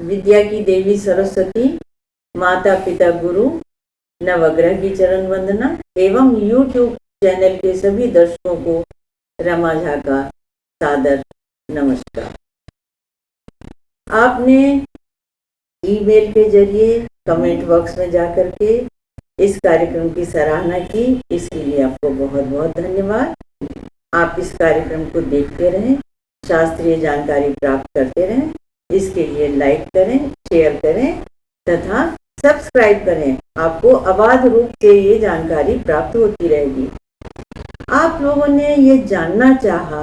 विद्या की देवी सरस्वती, माता पिता गुरु, नवग्रह की चरण वंदना एवं YouTube चैनल के सभी दर्शकों को रमा झा का सादर नमस्कार। आपने ईमेल के जरिए कमेंट बॉक्स में जाकर के इस कार्यक्रम की सराहना की, इसके लिए आपको बहुत बहुत धन्यवाद। आप इस कार्यक्रम को देखते रहें, शास्त्रीय जानकारी प्राप्त करते रहें। इसके लिए लाइक करें, शेयर करें तथा सब्सक्राइब करें। आपको अबाध रूप से ये जानकारी प्राप्त होती रहेगी। आप लोगों ने ये जानना चाहा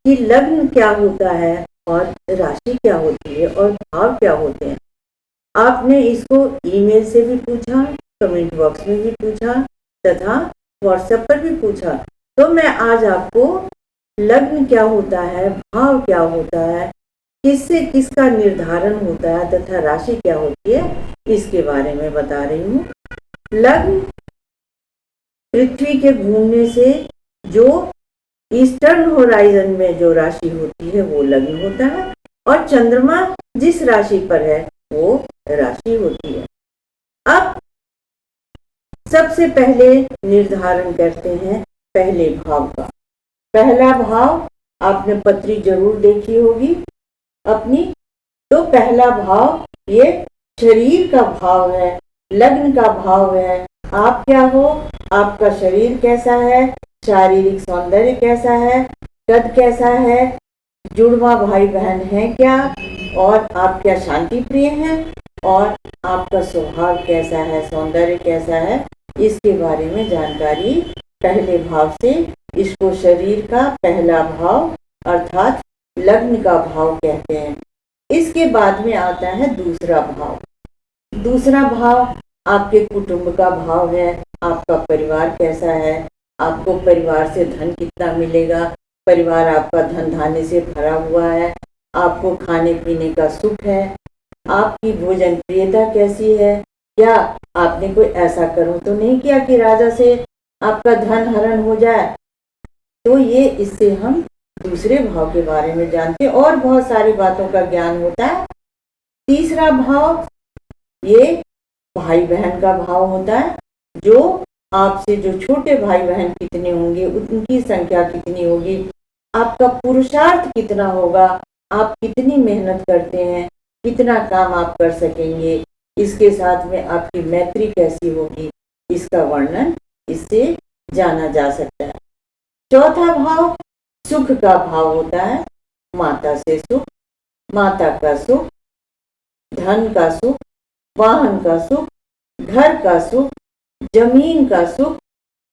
कि लग्न क्या होता है और राशि क्या होती है और भाव क्या होते हैं। आपने इसको ईमेल से भी पूछा, कमेंट बॉक्स में भी पूछा तथा व्हाट्सएप पर भी पूछा। तो मैं आज आपको लग्न क्या होता है, भाव क्या होता है, किससे किसका निर्धारण होता है तथा राशि क्या होती है, इसके बारे में बता रही हूँ। लग्न पृथ्वी के घूमने से जो ईस्टर्न होराइजन में जो राशि होती है वो लग्न होता है और चंद्रमा जिस राशि पर है वो राशि होती है। अब सबसे पहले निर्धारण करते हैं पहले भाव का। पहला भाव आपने पत्री जरूर देखी होगी अपनी। तो पहला भाव ये शरीर का भाव है, लग्न का भाव है। आप क्या हो, आपका शरीर कैसा है, शारीरिक सौंदर्य कैसा है, कद कैसा है, जुड़वा भाई बहन है क्या, और आप क्या शांति प्रिय हैं, और आपका स्वभाव कैसा है, सौंदर्य कैसा है, इसके बारे में जानकारी पहले भाव से। इसको शरीर का पहला भाव अर्थात लग्न का भाव कहते हैं। इसके बाद में आता है दूसरा भाव। दूसरा भाव आपके कुटुंब का भाव है। आपका परिवार कैसा है, आपको परिवार से धन कितना मिलेगा, परिवार आपका धन धान्य से भरा हुआ है, आपको खाने पीने का सुख है, आपकी भोजन प्रियता कैसी है, क्या आपने कोई ऐसा कर्म तो नहीं किया कि राजा से आपका धन हरण हो जाए। तो ये इससे हम दूसरे भाव के बारे में जानते हैं और बहुत सारी बातों का ज्ञान होता है। तीसरा भाव ये भाई बहन का भाव होता है। जो आपसे जो छोटे भाई बहन कितने होंगे, उनकी संख्या कितनी होगी, आपका पुरुषार्थ कितना होगा, आप कितनी मेहनत करते हैं, कितना काम आप कर सकेंगे, इसके साथ में आपकी मैत्री कैसी होगी, इसका वर्णन इससे जाना जा सकता है। चौथा भाव सुख का भाव होता है। माता से सुख, माता का सुख, धन का सुख, वाहन का सुख, घर का सुख, जमीन का सुख।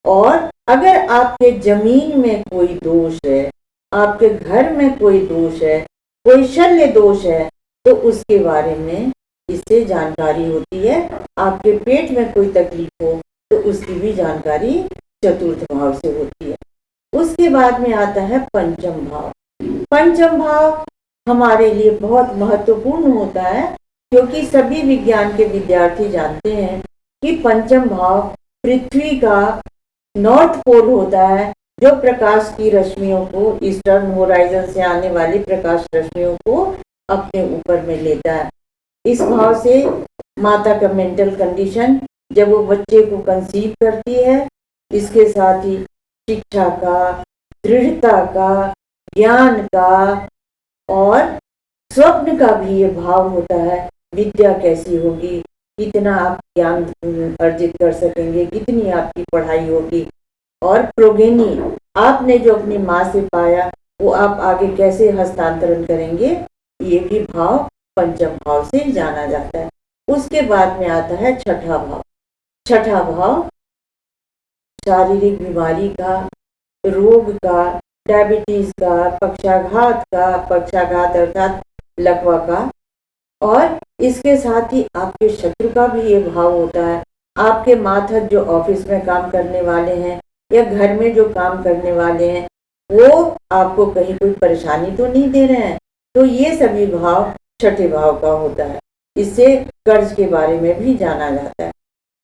और अगर आपके जमीन में कोई दोष है, आपके घर में कोई दोष है, कोई शल्य दोष है, तो उसके बारे में इससे जानकारी होती है। आपके पेट में कोई तकलीफ हो तो उसकी भी जानकारी चतुर्थ भाव से होती है। उसके बाद में आता है पंचम भाव। पंचम भाव हमारे लिए बहुत महत्वपूर्ण होता है क्योंकि सभी विज्ञान के विद्यार्थी जानते हैं कि पंचम भाव पृथ्वी का नॉर्थ पोल होता है, जो प्रकाश की रश्मियों को, ईस्टर्न होराइजन से आने वाली प्रकाश रश्मियों को अपने ऊपर में लेता है। इस भाव से माता का मेंटल कंडीशन जब वो बच्चे को कंसीव करती है, इसके साथ ही शिक्षा का, दृढ़ता का, ज्ञान का और स्वप्न का भी ये भाव होता है। विद्या कैसी होगी, कितना आप ज्ञान अर्जित कर सकेंगे, कितनी आपकी पढ़ाई होगी, और प्रोगेनी आपने जो अपनी माँ से पाया वो आप आगे कैसे हस्तांतरण करेंगे, ये भी भाव पंचम भाव से जाना जाता है। उसके बाद में आता है छठा भाव। छठा भाव शारीरिक बीमारी का, रोग का, डायबिटीज का, पक्षाघात अर्थात लकवा का, और इसके साथ ही आपके शत्रु का भी ये भाव होता है। आपके मातहत जो ऑफिस में काम करने वाले हैं या घर में जो काम करने वाले हैं, वो आपको कहीं कोई परेशानी तो नहीं दे रहे हैं। तो ये सभी भाव छठे भाव का होता है। इससे कर्ज के बारे में भी जाना जाता है।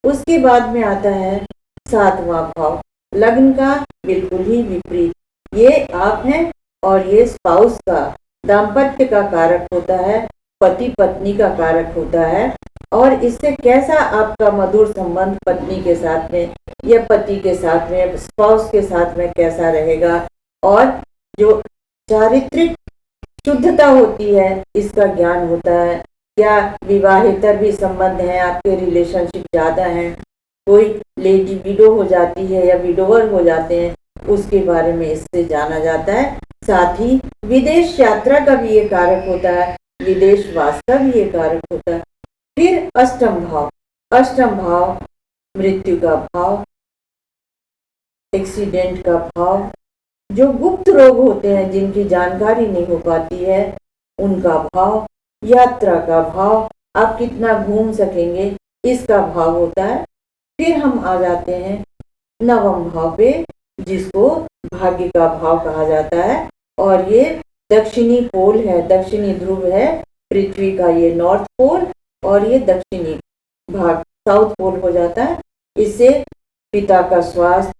उसके बाद में आता है सातवां भाव, लग्न का बिल्कुल ही विपरीत। ये आप हैं और ये स्पाउस का, दाम्पत्य का कारक होता है। पति पत्नी का कारक होता है और इससे कैसा आपका मधुर संबंध पत्नी के साथ में या पति के साथ में, स्पाउस के साथ में कैसा रहेगा, और जो चारित्रिक शुद्धता होती है इसका ज्ञान होता है। क्या विवाहेतर भी संबंध हैं, आपके रिलेशनशिप ज़्यादा हैं, कोई लेडी विडो हो जाती है या विडोवर हो जाते हैं, उसके बारे में इससे जाना जाता है। साथ ही विदेश यात्रा का भी ये कारक होता है, विदेश वास का भी ये कारक होता है। फिर अष्टम भाव, अष्टम भाव मृत्यु का भाव, एक्सीडेंट का भाव, जो गुप्त रोग होते हैं जिनकी जानकारी नहीं हो पाती है उनका भाव, यात्रा का भाव, आप कितना घूम सकेंगे इसका भाव होता है। फिर हम आ जाते हैं नवम भाव पे, जिसको भाग्य का भाव कहा जाता है, और ये दक्षिणी पोल है, दक्षिणी ध्रुव है पृथ्वी का, ये नॉर्थ पोल, और ये दक्षिणी भाग साउथ पोल हो जाता है। इससे पिता का स्वास्थ्य,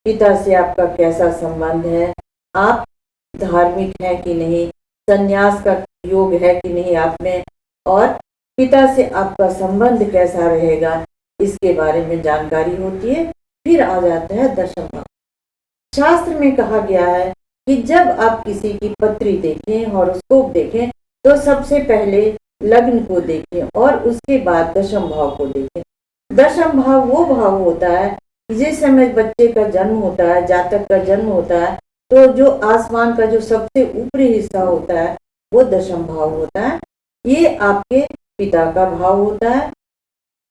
पिता से आपका कैसा संबंध है, आप धार्मिक हैं कि नहीं, संन्यास का योग है कि नहीं आप में, और पिता से आपका संबंध कैसा रहेगा, इसके बारे में जानकारी होती है। फिर आ जाता है दशम भाव। शास्त्र में कहा गया है कि जब आप किसी की पत्री देखें, हॉरोस्कोप देखें, तो सबसे पहले लग्न को देखें और उसके बाद दशम भाव को देखें। दशम भाव वो भाव होता है जिस समय बच्चे का जन्म होता है, जातक का जन्म होता है, तो जो आसमान का जो सबसे ऊपरी हिस्सा होता है वो दशम भाव होता है। ये आपके पिता का भाव होता है,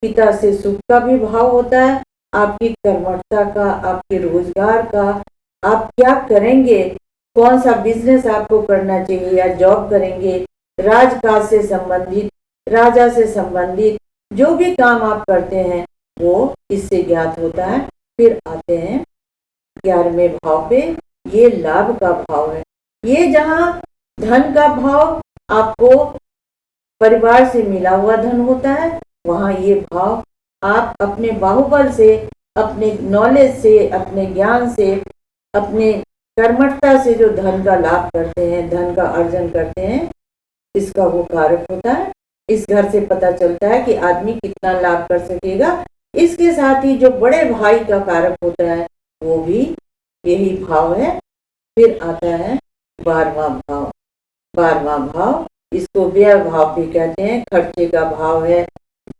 पिता से सुख का भी भाव होता है, आपकी कर्मठता का, आपके रोजगार का, आप क्या करेंगे, कौन सा बिजनेस आपको करना चाहिए या जॉब करेंगे, राजकाज से संबंधित, राजा से संबंधित जो भी काम आप करते हैं वो इससे ज्ञात होता है। फिर आते हैं 11वें भाव पे, ये लाभ का भाव है। ये जहाँ धन का भाव आपको परिवार से मिला हुआ धन होता है, वहाँ ये भाव आप अपने बाहुबल से, अपने नॉलेज से, अपने ज्ञान से, अपने कर्मठता से जो धन का लाभ करते हैं, धन का अर्जन करते हैं, इसका वो कारक होता है। इस घर से पता चलता है कि आदमी कितना लाभ कर सकेगा। इसके साथ ही जो बड़े भाई का कारक होता है वो भी यही भाव है। फिर आता है 12वां भाव। 12वां भाव इसको व्यय भाव भी कहते हैं, खर्चे का भाव है,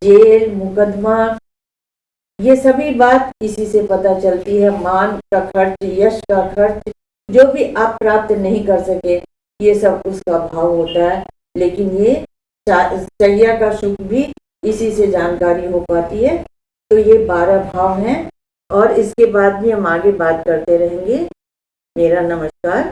जेल, मुकदमा, ये सभी बात इसी से पता चलती है। मान का खर्च, यश का खर्च, जो भी आप प्राप्त नहीं कर सके, ये सब उसका भाव होता है। लेकिन ये शैया का सुख भी इसी से जानकारी हो पाती है। तो ये 12 भाव हैं और इसके बाद भी हम आगे बात करते रहेंगे। मेरा नमस्कार।